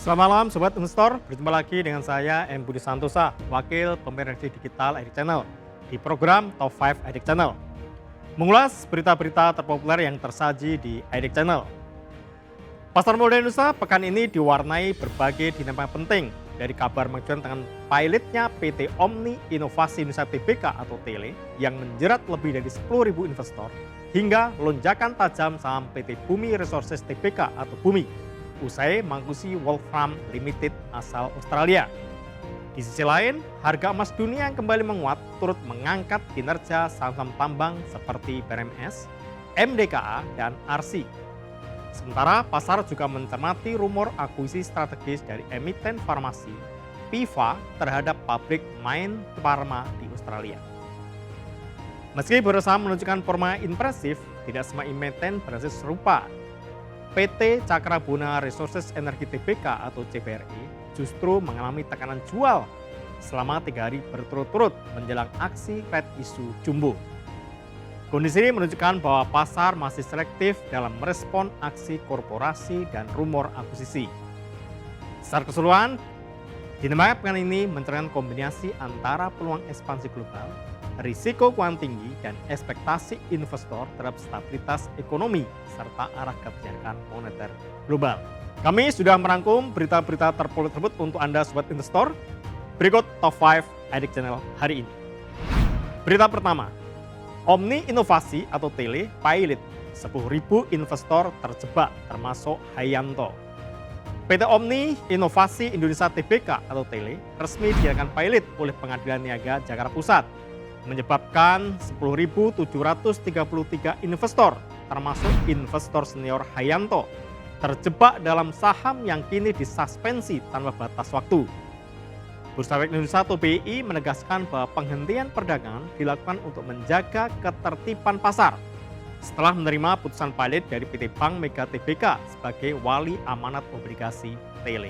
Selamat malam Sobat Investor, berjumpa lagi dengan saya M. Budi Santosa, Wakil Pemerhati Digital Edit Channel di program Top 5 Edit Channel. Mengulas berita-berita terpopuler yang tersaji di Edit Channel. Pasar modal Indonesia pekan ini diwarnai berbagai dinamika penting, dari kabar mengajukan dengan pilotnya PT Omni Inovasi Indonesia Tbk atau TELE yang menjerat lebih dari 10.000 investor, hingga lonjakan tajam saham PT Bumi Resources Tbk atau Bumi usai mengakuisisi Wolfram Limited asal Australia. Di sisi lain, harga emas dunia yang kembali menguat turut mengangkat kinerja saham-saham tambang seperti BRMS, MDKA, dan RC. Sementara pasar juga mencermati rumor akuisisi strategis dari emiten farmasi, PIVA, terhadap pabrik Main Pharma di Australia. Meski berusaha menunjukkan performa impresif, tidak semua emiten berhasil serupa. PT Cakrabuna Resources Energi Tbk atau CBRE justru mengalami tekanan jual selama 3 hari berturut-turut menjelang aksi red issue jumbo. Kondisi ini menunjukkan bahwa pasar masih selektif dalam merespon aksi korporasi dan rumor akuisisi. Secara keseluruhan, dinamika pekan ini mencerminkan kombinasi antara peluang ekspansi global, risiko keuangan tinggi, dan ekspektasi investor terhadap stabilitas ekonomi serta arah kebijakan moneter global. Kami sudah merangkum berita-berita terpopuler tersebut untuk Anda Sobat Investor. Berikut Top 5 Edit Channel hari ini. Berita pertama, Omni Inovasi atau TELE pilot 10.000 investor terjebak termasuk Hayanto. PT Omni Inovasi Indonesia Tbk atau TELE resmi dinyatakan pilot oleh Pengadilan Niaga Jakarta Pusat, menyebabkan 10.733 investor termasuk investor senior Hayanto terjebak dalam saham yang kini disuspensi tanpa batas waktu. Bursa Efek Indonesia atau BI menegaskan bahwa penghentian perdagangan dilakukan untuk menjaga ketertiban pasar setelah menerima putusan pilot dari PT Bank Mega Tbk sebagai wali amanat obligasi TELE.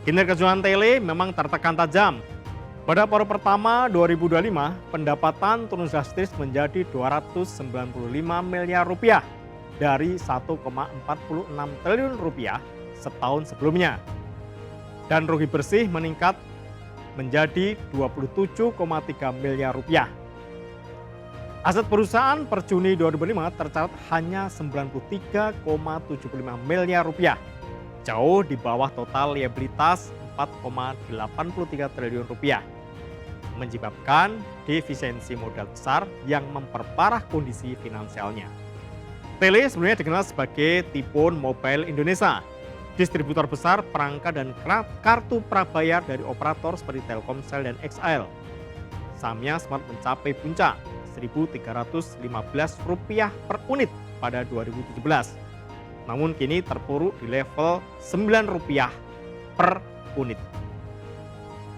Kinerja keuangan TELE memang tertekan tajam. Pada paruh pertama 2025, pendapatan turun drastis menjadi 295 miliar rupiah dari 1,46 triliun rupiah setahun sebelumnya. Dan rugi bersih meningkat menjadi 27,3 miliar rupiah. Aset perusahaan per Juni 2005 tercatat hanya 93,75 miliar rupiah, jauh di bawah total liabilitas 4,83 triliun rupiah, menyebabkan defisiensi modal besar yang memperparah kondisi finansialnya. TELE sebelumnya dikenal sebagai Tipon Mobile Indonesia, distributor besar perangkat dan kartu prabayar dari operator seperti Telkomsel dan XL. Sahamnya sempat mencapai puncak Rp1.315 per unit pada 2017. Namun kini terpuruk di level Rp9 per unit.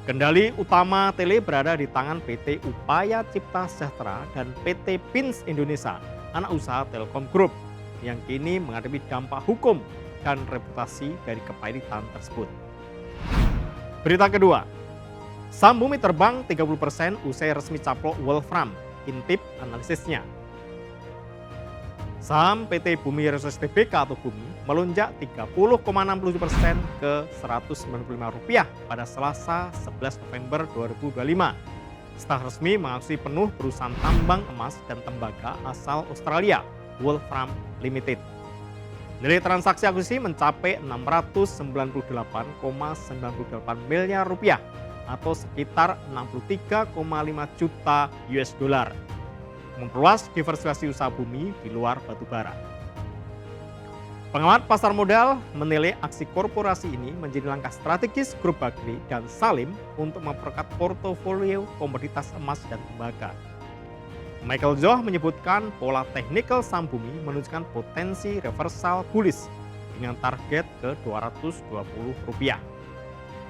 Kendali utama TELE berada di tangan PT Upaya Cipta Sejahtera dan PT Pins Indonesia, anak usaha Telkom Group, yang kini menghadapi dampak hukum dan reputasi dari kepailitan tersebut. Berita kedua, saham Bumi terbang 30% usai resmi caplok Wolfram, intip analisisnya. Saham PT Bumi Resources Tbk atau Bumi melonjak 30,67% ke Rp195 pada Selasa 11 November 2025. Setelah resmi mengakuisisi penuh perusahaan tambang emas dan tembaga asal Australia, Wolfram Limited. Nilai transaksi akuisisi mencapai 698,98 miliar rupiah atau sekitar 63,5 juta US dollar. Memperluas diversifikasi usaha Bumi di luar batubara. Pengamat pasar modal menilai aksi korporasi ini menjadi langkah strategis grup Bagri dan Salim untuk memperkuat portofolio komoditas emas dan tembaga. Michael Zoh menyebutkan pola teknikal saham Bumi menunjukkan potensi reversal bullish dengan target ke Rp220.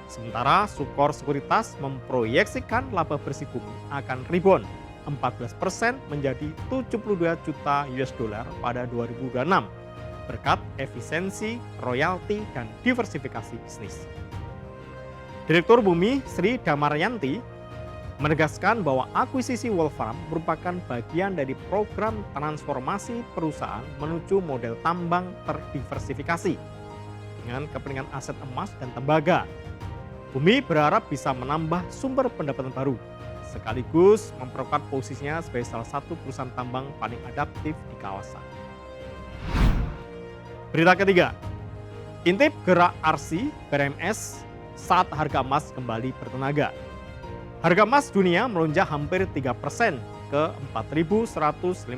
Sementara Sukor Sekuritas memproyeksikan laba bersih Bumi akan rebound 14% menjadi 72 juta US dollar pada 2026 berkat efisiensi, royalti, dan diversifikasi bisnis. Direktur Bumi Sri Damaryanti menegaskan bahwa akuisisi Wolfram merupakan bagian dari program transformasi perusahaan menuju model tambang terdiversifikasi. dengan kepentingan aset emas dan tembaga. Bumi berharap bisa menambah sumber pendapatan baru, sekaligus memperkuat posisinya sebagai salah satu perusahaan tambang paling adaptif di kawasan. Berita ketiga, intip gerak RC BRMS saat harga emas kembali bertenaga. Harga emas dunia melonjak hampir 3% ke 4.115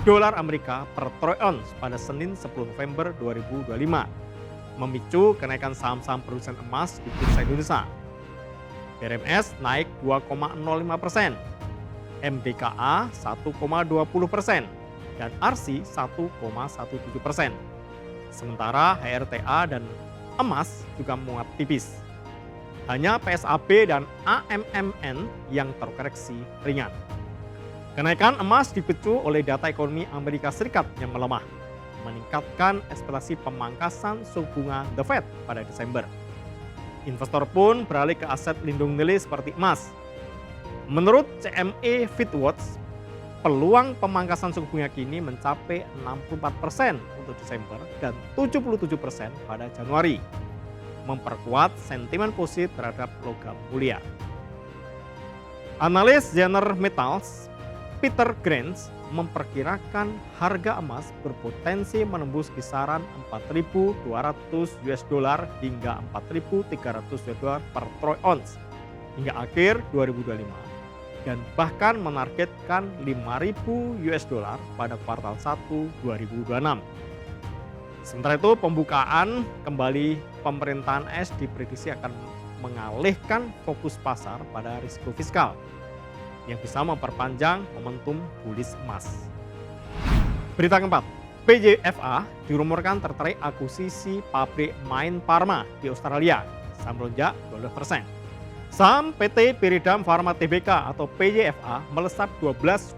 dolar Amerika per troy ounce pada Senin 10 November 2025, memicu kenaikan saham-saham produsen emas di bursa Indonesia. BRMS naik 2,05%, MDKA 1,20%, dan RC 1,17%. Sementara HRTA dan emas juga menguat tipis. Hanya PSAB dan AMMN yang terkoreksi ringan. Kenaikan emas dipicu oleh data ekonomi Amerika Serikat yang melemah, meningkatkan ekspektasi pemangkasan suku bunga The Fed pada Desember. Investor pun beralih ke aset lindung nilai seperti emas. Menurut CME FitWatch, peluang pemangkasan suku bunga kini mencapai 64% untuk Desember dan 77% pada Januari, memperkuat sentimen positif terhadap logam mulia. Analis Zener Metals Peter Grange memperkirakan harga emas berpotensi menembus kisaran 4.200 US dollar hingga 4.300 US dollar per troy ounce hingga akhir 2025 dan bahkan menargetkan 5.000 US dollar pada kuartal 1 2026. Sementara itu, pembukaan kembali pemerintahan AS diprediksi akan mengalihkan fokus pasar pada risiko fiskal yang bisa memperpanjang momentum bullish emas. Berita keempat, PJFA dirumorkan tertarik akuisisi pabrik Mayne Pharma di Australia, saham melonjak 12%. Saham PT Pyridam Pharma Tbk atau PJFA melesat 12,87%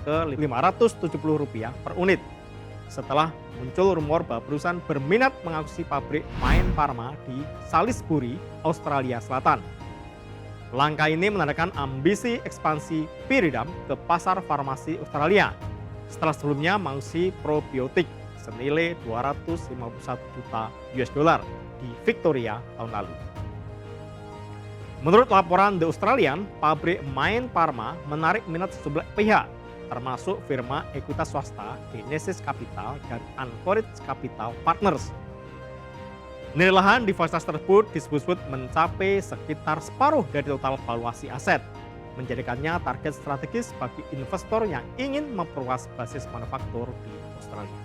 ke Rp570 per unit. Setelah muncul rumor bahwa perusahaan berminat mengakuisisi pabrik Mayne Pharma di Salisbury, Australia Selatan. Langkah ini menandakan ambisi ekspansi Pyridam ke pasar farmasi Australia setelah sebelumnya mengakuisisi probiotik senilai 251 juta US dollar di Victoria tahun lalu. Menurut laporan The Australian, pabrik Mayne Pharma menarik minat sejumlah pihak, termasuk firma ekuitas swasta Genesis Capital dan Anchorage Capital Partners. Nilai lahan di fasilitas tersebut disebut mencapai sekitar separuh dari total valuasi aset, menjadikannya target strategis bagi investor yang ingin memperluas basis manufaktur di Australia.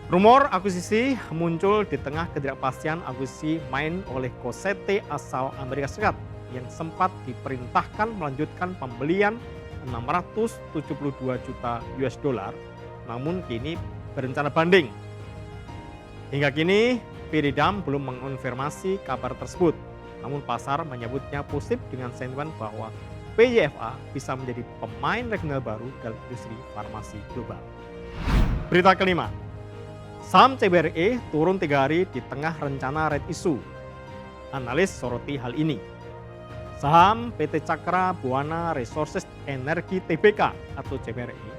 Rumor akuisisi muncul di tengah ketidakpastian akuisisi Mayne oleh Cosette asal Amerika Serikat yang sempat diperintahkan melanjutkan pembelian 672 juta US dollar, namun kini berencana banding. Hingga kini, Pyridam belum mengonfirmasi kabar tersebut, namun pasar menyebutnya positif dengan sentimen bahwa PJFA bisa menjadi pemain regional baru dalam industri farmasi global. Berita kelima, saham CBRE turun 3 hari di tengah rencana red issue. Analis soroti hal ini. Saham PT Cakra Buana Resources Energi Tbk atau CBRE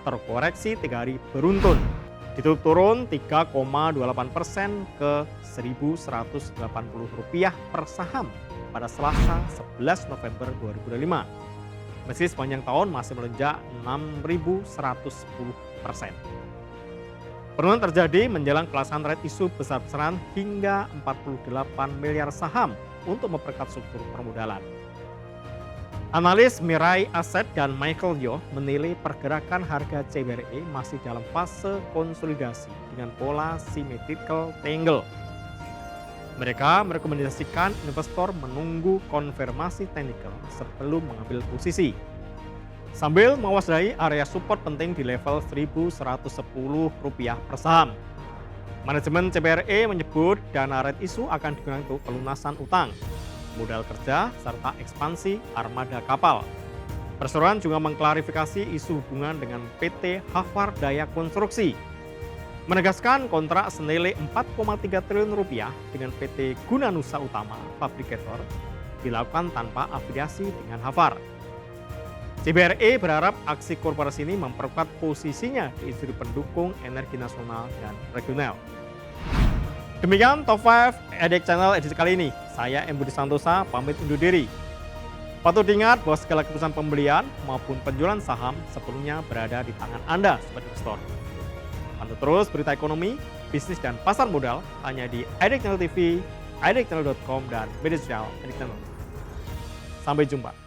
terkoreksi 3 hari beruntun. Ditutup turun 3,28% ke Rp1.180 per saham pada Selasa 11 November 2025. Meski sepanjang tahun masih melonjak 6.110%. Penurunan terjadi menjelang pelaksanaan red issue besar-besaran hingga 48 miliar saham untuk memperketat struktur permodalan. Analis Mirai Asset dan Michael Yo menilai pergerakan harga CBRE masih dalam fase konsolidasi dengan pola symmetrical triangle. Mereka merekomendasikan investor menunggu konfirmasi teknikal sebelum mengambil posisi, sambil mewaspadai area support penting di level Rp1.110 per saham. Manajemen CBRE menyebut dana red issue akan digunakan untuk pelunasan utang, modal kerja, serta ekspansi armada kapal. Perseroan juga mengklarifikasi isu hubungan dengan PT Hafar Daya Konstruksi, menegaskan kontrak senilai Rp4,3 triliun dengan PT Gunanusa Utama Fabrikator dilakukan tanpa afiliasi dengan Hafar. CBRE berharap aksi korporasi ini memperkuat posisinya di industri pendukung energi nasional dan regional. Demikian Top 5 Edek Channel edisi kali ini. Saya M. Budi Santosa pamit undur diri. Patut diingat bahwa segala keputusan pembelian maupun penjualan saham sepenuhnya berada di tangan Anda sebagai investor. Pantau terus berita ekonomi, bisnis dan pasar modal hanya di Edek Channel TV, edekchannel.com dan media sosial Edek Channel. Sampai jumpa.